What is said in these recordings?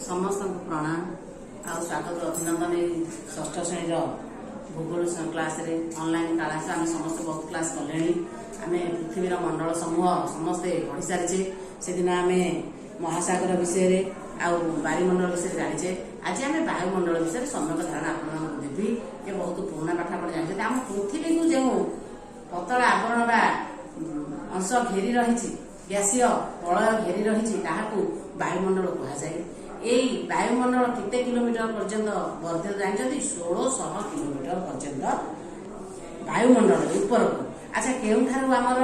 समस्त प्रणाम आ स्वागत अभिनंदन षष्ठ श्रेणी भूगोल क्लास रे ऑनलाइन क्लास आम समस्त बहुत क्लास कले आम पृथ्वीर मंडल समूह समस्ते पढ़ी सारी से दिन आम महासागर विषय आ वायुमंडल विषय जाचे आज आम वायुमंडल विषय सम्यक धारणा आपको देवी ये बहुत पुराना पाठ आप जानते आम पृथ्वी को जो पतला आवरण बा अंश घेरी रही गैसीय वलय घेरी रही वायुमंडल कहुए। यही वायुमंडल केते किलोमीटर पर्यंत वर्धित जानते 1600 किलोमीटर पर्यंत वायुमंडल ऊपर को। अच्छा केउठारु आमर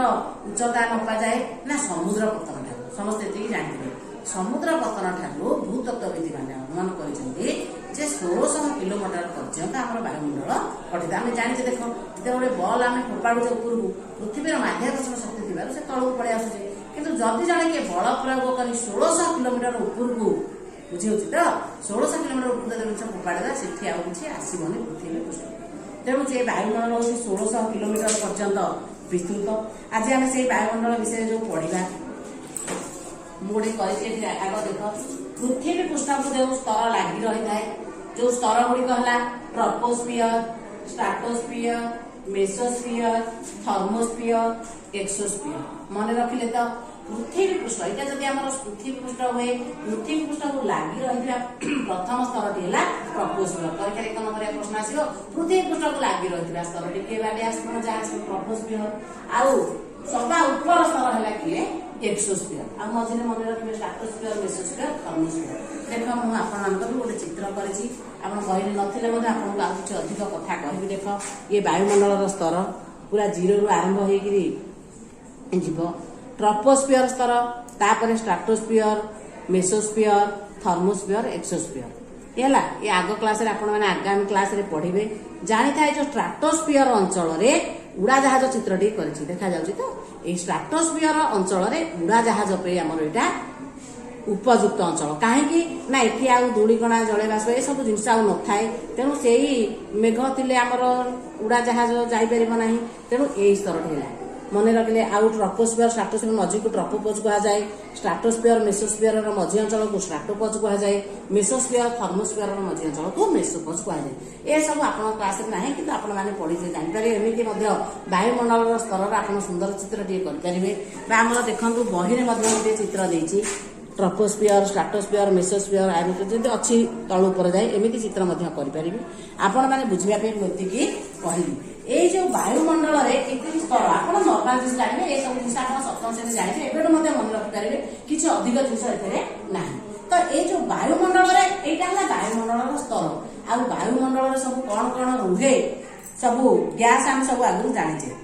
उच्चता नपा जाए ना समुद्र पतन ठारू समस्त ये जानते समुद्र पतन ठारू भूतत्वविद मैंने अनुमान कर 1600 किलोमीटर पर्यंत आम वायुमंडल पठित आम जाने देख जो बल आम फोपाड़े ऊपर पृथ्वीर माध्याकर्षण शक्ति थी से तौक पड़े आसुचे किंतु जदि जड़े किए बल प्रयोग कर 1600 किलोमीटर ऊपर को बुझी हो तो 1600 किलोमीटर ऊपर जिन फोपाड़ा से आउ कि आसबनी पृथ्वी पृष्ठ तेणु से वायुमंडल हूँ 1600 किलोमीटर पर्यंत विस्तृत। आज आम से वायुमंडल विषय जो पढ़ा मुझे आग देख पृथ्वी पृष्ठ को जो स्तर लगी रही है जो स्तर गुड़िक है troposphere, stratosphere, mesosphere, thermosphere, exosphere मन रखिले तो पृथ्वी पृष्ठ यहाँ जब आम पृथ्वी पृष्ठ हुए पृथ्वी पृष्ठ को लगी रही प्रथम स्तर टी है ट्रोपोस्फियर परीक्षा 1 नंबर प्रश्न आसो पृथ्वी पृष्ठ को लगी रही स्तर टी बाटे आस ट्रोपोस्फियर आउ सबा ऊपर स्तर है किए एक्सोस्फियर आ मझे मन रखिए स्ट्राटोस्फियर, मेसोस्फियर, थर्मोस्फियर। देख मुझे आपण गोटे चित्र करी बही नथिले आपको आउ कि अधिक कथा कहबी। देख ये वायुमंडल स्तर पूरा 0 रु आरंभ हो ट्रोपोस्फियर स्तर तापर स्ट्राटोस्फियर, मेसोस्फियर, थर्मोस्फियर, एक्सोस्फियर ये आग क्लास आगामी क्लास रे पढ़े जानी था जो स्ट्राटोस्फियर अंचल उड़ाजाहाज चित्रटी करी देखा जाउची तो ये स्ट्राटोस्फियर अंचल उड़ाजाहाज पे आमर एटा उपयुक्त अंचल कहीं ना ये आउ धूलिकणा जले बाष्प ये सब जिन न थाए तेणु से मेघ थिले आमर उड़ाजाहाज जापर ना तेणु यही स्तर है मन रखिले आउ ट्रोपोस्फियर, स्ट्राटोस्फियर मझी को ट्रोपोपोज कहुए स्ट्राटोस्फियर, मेसोस्फियर मझी अंचल को स्ट्राटोपोज कहुए मेसोस्फियर, थर्मोस्फियर मझी अंचल को मेसोपोज कहुए। ये सब आप क्लास में ना कि आपने पढ़ी जानीपारे एमती वायुमंडल स्तर आप सुंदर चित्र टे करेंगे देखो बही में गोटे चित्र देती ट्रोपोस्फियर, स्ट्राटोस्फियर, मेसोस्फियर जमी अच्छी तल उपर जाए एमती चित्र करें आपण मैंने बुझापी मुझे कहली ये जो वायुमंडल के स्तर आप नर्माल जिन जानते ये सब जिन आप सप्तम श्रेणी जानते एवं मन रखिपारे किसी अधिक जिन ना तो ये जो वायुमंडल यहाँ वायुमंडल स्तर आ वायुमंडल सब कौन कौन रुहे सब गैस आम सब आगु जाने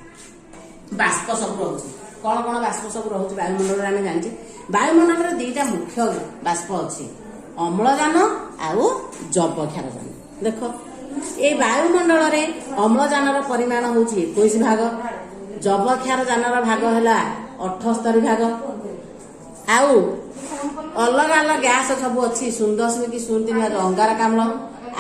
बाष्प सब रोचे कौन कौन बाष्प सब रोचे वायुमंडल आम जाने वायुमंडल दीटा मुख्य बाष्प अच्छी अम्लजान आउ जबक्षारजान। देख ये वायुमंडल अम्लजान परिमाण हूँ 21 भाग जबक्षारजान भाग है 78 भाग आउ अलग अलग गैस सब अच्छी 0.03 भाग अंगारकाम्ल,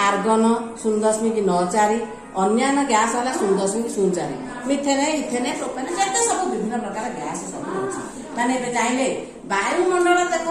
आर्गन 0.94 अन्य गैस है 0.04 मिथेन, इथेन, प्रोपेन जैसे सब विभिन्न प्रकार गैस सब अच्छी माने चाहिए वायुमंडल देख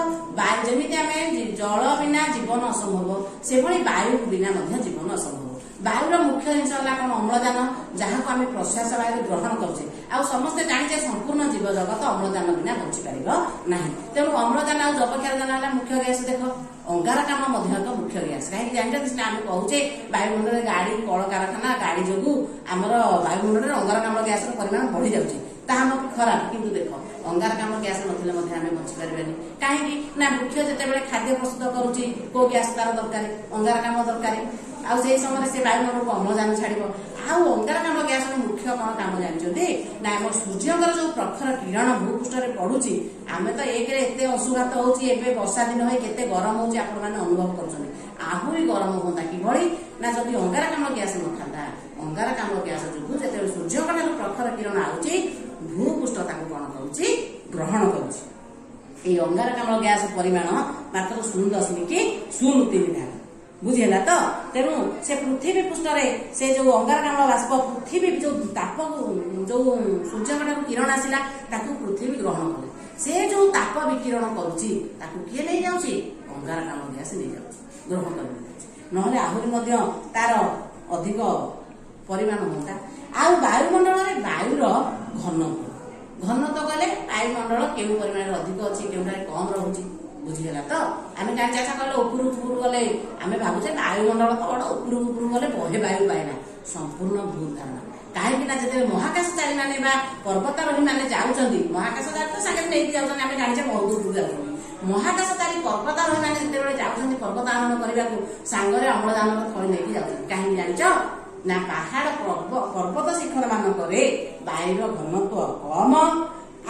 जमी आम जल बिना जीवन असंभव से वायु बिना जीवन असंभव। वायुर मुख्य जिन कौन अम्लजान जहाँ को आम प्रश्वास वायु ग्रहण करुचे आ समस्ते जाने संपूर्ण जीव जगत अम्लजान बिना बची पार ना तेणु अम्लजान आ जबक्षारजान है मुख्य गैस। देख अंगारकाम्ल एक मुख्य गैस कहीं जानते आम कहूचे वायुमंडल गाड़ी कल कारखाना गाड़ी जो आमर वायुमंडल अंगारकाम्ल गैस परिमाण बढ़ी जाऊँगी ताहा खराब किंतु देख अंगारकाम्ल गैस नथिले आम बची पारे कहीं ना मुख्य जिते खाद्य प्रस्तुत करुच्ची को गैस तार दरकार अंगारकाम्ल दरकार आउ से समय से वायुमंडल को अम्लजान छाड़ आउ अंगारकाम्ल गैस मुख्य कौन काम जानते ना आम सूर्यकर जो प्रखर किरण भूपृष्ठ में पड़ुची आम तो एक एत अंशुघात होती वर्षा दिन हो केते गरम होची आपण माने अनुभव करुछन आहुरी गरम होता कि ना जदि अंगारकाम्ल गैस नथा अंगारकाम्ल गैस जो जिते सूर्यकर प्रखर किरण आउची भूपृष्ठ कौन करुच्ची ग्रहण करुच्ची ये अंगारकाम्ल गैस परिमाण मात्र 0.03 भाग बुझेगा तो तेणु से पृथ्वी पृष्ठ से जो अंगारकाम्ल बाष्प पृथ्वी जो ताप जो सूर्यकठ किरण आसला पृथ्वी ग्रहण कले से जो ताप विकिरण करुच्ची किए नहीं जाऊँगी ଅଙ୍ଗାରକାମ୍ଳ ଗ୍ୟାସ ନେଇଯାଉଛି, ଗ୍ରହଣ କରିଯାଉଛି। ନହେଲେ ଆହୁରି ମଧ୍ୟ ତାର ଅଧିକ ପରିମାଣ ହୁଅନ୍ତା। ଆଉ ବାୟୁମଣ୍ଡଳରେ ବାୟୁର ଘନତ୍ୱ କହିଲେ ବାୟୁମଣ୍ଡଳ କେଉଁ ପରିମାଣରେ ଅଧିକ ଅଛି, କେଉଁଠାରେ କମ୍ ରହୁଛି, ବୁଝିଗଲା ତ? ଆମେ ଜାଣିଛେ ଆଚ୍ଛା କହିଲେ ଉପରକୁ ଗଲେ ଆମେ ଭାବୁଛେ ବାୟୁମଣ୍ଡଳ ତ ବଡ଼, ଉପରକୁ ଗଲେ ବହେ ବାୟୁ ପାଇଲା। ସମ୍ପୂର୍ଣ୍ଣ ଭୁଲ ଧାରଣା। କାହିଁକି ନା ଯେତେବେଳେ ମହାକାଶଚାରୀ ମାନେ ବା ପର୍ବତାରୋହୀ ମାନେ ଯାଉଛନ୍ତି, ମହାକାଶଚାରୀ ତ ସାଙ୍ଗରେ ନେଇକି ଯାଉଛନ୍ତି, ଆମେ ଜାଣିଛେ ବହୁତ ଦୂରକୁ ଯାଉଛନ୍ତି। ମହାକାଶଚାରୀ ପର୍ବତାରୋହୀ ମାନେ ଯେତେବେଳେ ଯାଉଛନ୍ତି ପର୍ବତ ଆରୋହଣ କରିବାକୁ, ସାଙ୍ଗରେ ଅମ୍ଳଜାନର ଥଳି ନେଇକି ଯାଉଛନ୍ତି। କାହିଁକି ଜାଣିଛ ନା ପାହାଡ଼ ପର୍ବତ ଶିଖର ମାନଙ୍କରେ ବାୟୁର ଘନତ୍ୱ କମ,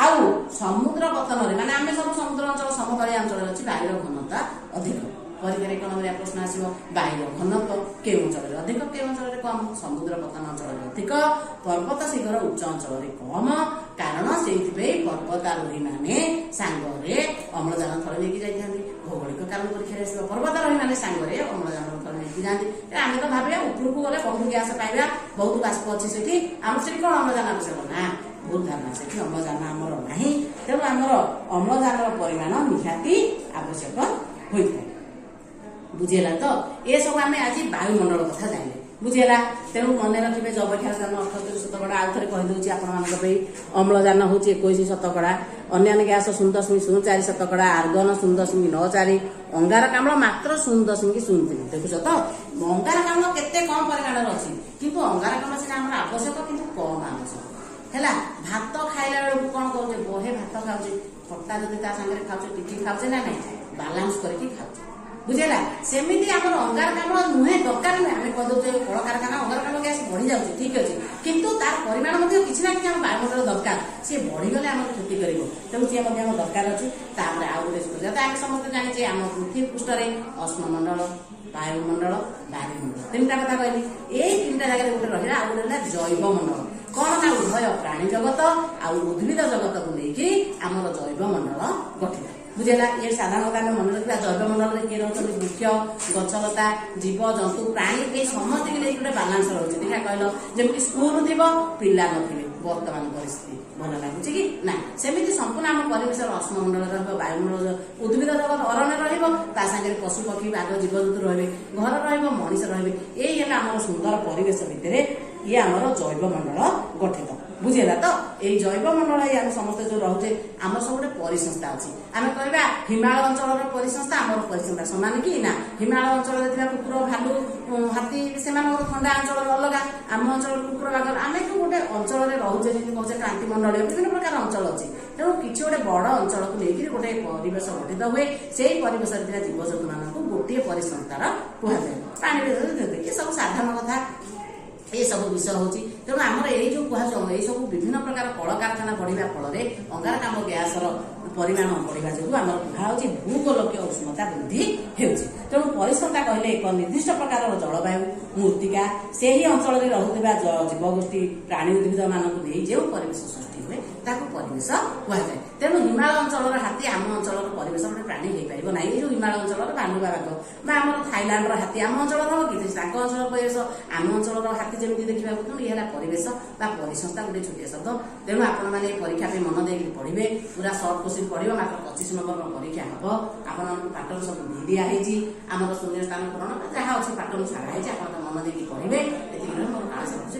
ଆଉ ସମୁଦ୍ର ପତନରେ ମାନେ ଆମେ ସବୁ ସମୁଦ୍ର ଅଞ୍ଚଳ ସମତଳିଆ ଅଞ୍ଚଳରେ ଅଛି, ବାୟୁର ଘନତା ଅଧିକ। ପରୀକ୍ଷାରେ କ'ଣ ଭଳିଆ ପ୍ରଶ୍ନ ଆସିବ, ବାୟୁର ଘନତ୍ୱ କେଉଁ ଅଞ୍ଚଳରେ ଅଧିକ, କେଉଁ ଅଞ୍ଚଳରେ କମ? ସମୁଦ୍ର ପତନ ଅଞ୍ଚଳରେ ଅଧିକ, ପର୍ବତ ଶିଖର ଉଚ୍ଚ ଅଞ୍ଚଳରେ କମ। କାରଣ ସେଇଥିପାଇଁ ପର୍ବତାରୋହୀ ମାନେ ସାଙ୍ଗରେ ଅମ୍ଳଜାନ ଥଳି ନେଇକି ଯାଇଥାନ୍ତି। ଭୌଗୋଳିକ କାରଣ ପରୀକ୍ଷାରେ ଆସିବ, ପର୍ବତାରୋହୀ ମାନେ ସାଙ୍ଗରେ ଅମ୍ଳଜାନ ଥଳି ନେଇକି ଯାଆନ୍ତି। ଆମେ ତ ଭାବିବା ଉପରକୁ ଗଲେ ବହୁତ ଗ୍ୟାସ ପାଇବା, ବହୁତ ବାଷ୍ପ ଅଛି ସେଠି, ଆମର ସେଠି କ'ଣ ଅମ୍ଳଜାନ ଆବଶ୍ୟକ? ନା, ଭୁଲ ଧାରଣା। ସେଠି ଅମ୍ଳଜାନ ଆମର ନାହିଁ। ତେଣୁ ଆମର ଅମ୍ଳଜାନର ପରିମାଣ ନିହାତି ଆବଶ୍ୟକ ହୋଇଥାଏ। ବୁଝିହେଲା ତ? ଏସବୁ ଆମେ ଆଜି ବାୟୁମଣ୍ଡଳ କଥା ଜାଣିଲେ, ବୁଝିହେଲା? ତେଣୁ ମନେ ରଖିବେ, ଯବକ୍ଷାରଜାନ 78%, ଆଉ ଥରେ କହିଦେଉଛି ଆପଣମାନଙ୍କ ପାଇଁ। ଅମ୍ଳଜାନ ହଉଛି 21%, ଅନ୍ୟାନ୍ୟ ଗ୍ୟାସ 0.04%, ଆର୍ଗନ 0.94, ଅଙ୍ଗାରକାମ୍ଳ ମାତ୍ର 0.03। ଦେଖୁଛ ତ, ଅଙ୍ଗାରକାମ୍ଳ କେତେ କମ ପରିମାଣରେ ଅଛି, କିନ୍ତୁ ଅଙ୍ଗାରକାମ୍ଳ ସେଟା ଆମର ଆବଶ୍ୟକ, କିନ୍ତୁ କମ ଆବଶ୍ୟକ। ହେଲା, ଭାତ ଖାଇଲା ବେଳକୁ କ'ଣ କରୁଛେ, ବହେ ଭାତ ଖାଉଛେ, ଖଟା ଯଦି ତା ସାଙ୍ଗରେ ଖାଉଛେ, ଟିକେ ଖାଉଛେ ନା ନାଇଁ, ବାଲାନ୍ସ କରିକି ଖାଉଛେ। ବୁଝିଲା? ସେମିତି ଆମର ଅଙ୍ଗାରକାମ୍ଳ ନୁହେଁ, ଦରକାର ନୁହେଁ। ଆମେ କହିଦଉଛେ କଳକାରଖାନା ଅଙ୍ଗାରକାମ୍ଳ ଗ୍ୟାସ ବଢି ଯାଉଛି, ଠିକ ଅଛି, କିନ୍ତୁ ତାର ପରିମାଣ ମଧ୍ୟ କିଛି ନା କିଛି ଆମ ବାୟୁମଣ୍ଡଳ ଦରକାର। ସିଏ ବଢିଗଲେ ଆମର କ୍ଷତି କରିବ, ତେଣୁ ସିଏ ମଧ୍ୟ ଆମ ଦରକାର ଅଛି। ତାପରେ ଆଉ ଗୋଟେ ସୁବିଧା ଆମେ ସମସ୍ତେ ଜାଣିଛେ, ଆମ ପୃଥିବୀ ପୃଷ୍ଠରେ ଅଶ୍ମମଣ୍ଡଳ, ବାୟୁମଣ୍ଡଳ, ବାୟୁମଣ୍ଡଳ, ତିନିଟା କଥା କହିଲି। ଏଇ ତିନିଟା ଜାଗାରେ ଗୋଟେ ରହିଲା, ଆଉ ଗୋଟେ ହେଲା ଜୈବମଣ୍ଡଳ। କ'ଣ ନା ଉଭୟ ପ୍ରାଣୀ ଜଗତ ଆଉ ଉଦ୍ଭିଦ ଜଗତକୁ ନେଇକି ଆମର ଜୈବମଣ୍ଡଳ ଗଠିତ। ବୁଝିଲା? ଏ ସାଧାରଣତଃ ଆମେ ମନେ ରଖିବା, ଜୈବମଣ୍ଡଳରେ କିଏ ରହୁଛନ୍ତି? ବୃକ୍ଷ, ଗଛଲତା, ଜୀବଜନ୍ତୁ, ପ୍ରାଣୀ, ଏଇ ସମସ୍ତଙ୍କୁ ନେଇକି ଗୋଟେ ବାଲାନ୍ସ ରହୁଛି। ଦେଖିଆ କହିଲ, ଯେମିତି ସ୍କୁଲ ଥିବ, ପିଲା ନଥିବେ, ବର୍ତ୍ତମାନ ପରିସ୍ଥିତି ଭଲ ଲାଗୁଛି କି ନା? ସେମିତି ସମ୍ପୂର୍ଣ୍ଣ ଆମ ପରିବେଶର ଅଶ୍ମମଣ୍ଡଳ ରହିବ, ବାୟୁମଣ୍ଡଳ, ଉଦ୍ଭିଦ ଜଗତ, ଅରଣ୍ୟ ରହିବ, ତା ସାଙ୍ଗରେ ପଶୁ ପକ୍ଷୀ, ବାଘ, ଜୀବଜନ୍ତୁ ରହିବେ, ଘର ରହିବ, ମଣିଷ ରହିବେ। ଏଇ ହେଲା ଆମର ସୁନ୍ଦର ପରିବେଶ ଭିତରେ ଇଏ ଆମର ଜୈବମଣ୍ଡଳ ଗଠିତ। ବୁଝିହେଲା ତ? ଏଇ ଜୈବମଣ୍ଡଳ ଆମେ ସମସ୍ତେ ଯୋଉ ରହୁଛେ, ଆମର ସବୁ ଗୋଟେ ପରିସଂସ୍ଥା ଅଛି। ଆମେ କହିବା ହିମାଳୟ ଅଞ୍ଚଳର ପରିସଂସ୍ଥା, ଆମର ପରିସଂସ୍ଥା ସମାନ କି ନା? ହିମାଳୟ ଅଞ୍ଚଳରେ ଥିବା କୁକୁର, ଭାଲୁ, ହାତୀ, ସେମାନଙ୍କର ଥଣ୍ଡା ଅଞ୍ଚଳରେ ଅଲଗା, ଆମ ଅଞ୍ଚଳର କୁକୁର, ବାଘ, ଆମେ ଯୋଉ ଗୋଟେ ଅଞ୍ଚଳରେ ରହୁଛେ, ଯେମିତି କହୁଛେ କ୍ରାନ୍ତି ମଣ୍ଡଳୀୟ, ବିଭିନ୍ନ ପ୍ରକାର ଅଞ୍ଚଳ ଅଛି। ତେଣୁ କିଛି ଗୋଟେ ବଡ ଅଞ୍ଚଳକୁ ନେଇକି ଗୋଟେ ପରିବେଶ ଗଠିତ ହୁଏ। ସେଇ ପରିବେଶରେ ଥିବା ଜୀବଜନ୍ତୁ ମାନଙ୍କୁ ଗୋଟିଏ ପରିସଂସ୍ଥାର କୁହାଯାଏ। ପାଣି ଏ ସବୁ ସାଧାରଣ କଥା, ଏ ସବୁ ବିଷୟ ହଉଛି। ତେଣୁ ଆମର ଏଇ ଯୋଉ କୁହାଯାଉ, ଏଇ ସବୁ ବିଭିନ୍ନ ପ୍ରକାର କଳକାରଖାନା ବଢିବା ଫଳରେ ଅଙ୍ଗାରକାମ୍ଳ ଗ୍ୟାସର ପରିମାଣ ବଢିବା ଯୋଗୁଁ ଆମର କୁହାଯାଉଛି ଭୂଗୋଳକୀୟ ଉଷ୍ଣତା ବୃଦ୍ଧି ହେଉଛି। ତେଣୁ ପରିସଂସ୍ଥା କହିଲେ ଏକ ନିର୍ଦ୍ଦିଷ୍ଟ ପ୍ରକାରର ଜଳବାୟୁ, ମୃତ୍ତିକା, ସେହି ଅଞ୍ଚଳରେ ରହୁଥିବା ଜୀବଗୋଷ୍ଠୀ, ପ୍ରାଣୀ, ଉଦ୍ଭିଦ ମାନଙ୍କୁ ନେଇ ଯେଉଁ ପରିବେଶ ସୃଷ୍ଟି ହୁଏ ତାକୁ ପରିବେଶ କୁହାଯାଏ। ତେଣୁ ହିମାଳୟ ଅଞ୍ଚଳର ହାତୀ ଆମ ଅଞ୍ଚଳର ପରିବେଶ ଗୋଟେ ପ୍ରାଣୀ ହେଇପାରିବ ନାହିଁ। ଏଇ ଯୋଉ ହିମାଳୟ ଅଞ୍ଚଳର ଭାଲୁ ବା ବାଘ, ବା ଆମର ଥାଇଲାଣ୍ଡର ହାତୀ ଆମ ଅଞ୍ଚଳର ହବ କି? ତାଙ୍କ ଅଞ୍ଚଳର ପରିବେଶ ଆମ ଅଞ୍ଚଳର ହାତୀ ଯେମିତି ଦେଖିବାକୁ, ତେଣୁ ଇଏ ହେଲା ପରିବେଶ ବା ପରିସଂସ୍ଥା, ଗୋଟେ ଛୋଟିଆ ଶବ୍ଦ। ତେଣୁ ଆପଣମାନେ ପରୀକ୍ଷା ପାଇଁ ମନ ଦେଇକି ପଢିବେ, ପୁରା ସର୍ଟ କୋଶ୍ଚିନ୍ ପଢିବ। ମାତ୍ର 25 ନମ୍ବରର ପରୀକ୍ଷା ହବ। ଆପଣମାନଙ୍କୁ ପାଟର୍ନ ସବୁ ଦିଆ ହେଇଛି, ଆମର ଶୂନ୍ୟ ସ୍ଥାନ ପୂରଣ ଯାହା ଅଛି ପାଟର୍ନ ଛାଡା ହେଇଛି, ଆପଣ ମନ ଦେଇକି ପଢିବେ। ଏତିକି ମୋର କାଳ ସରୁଛି।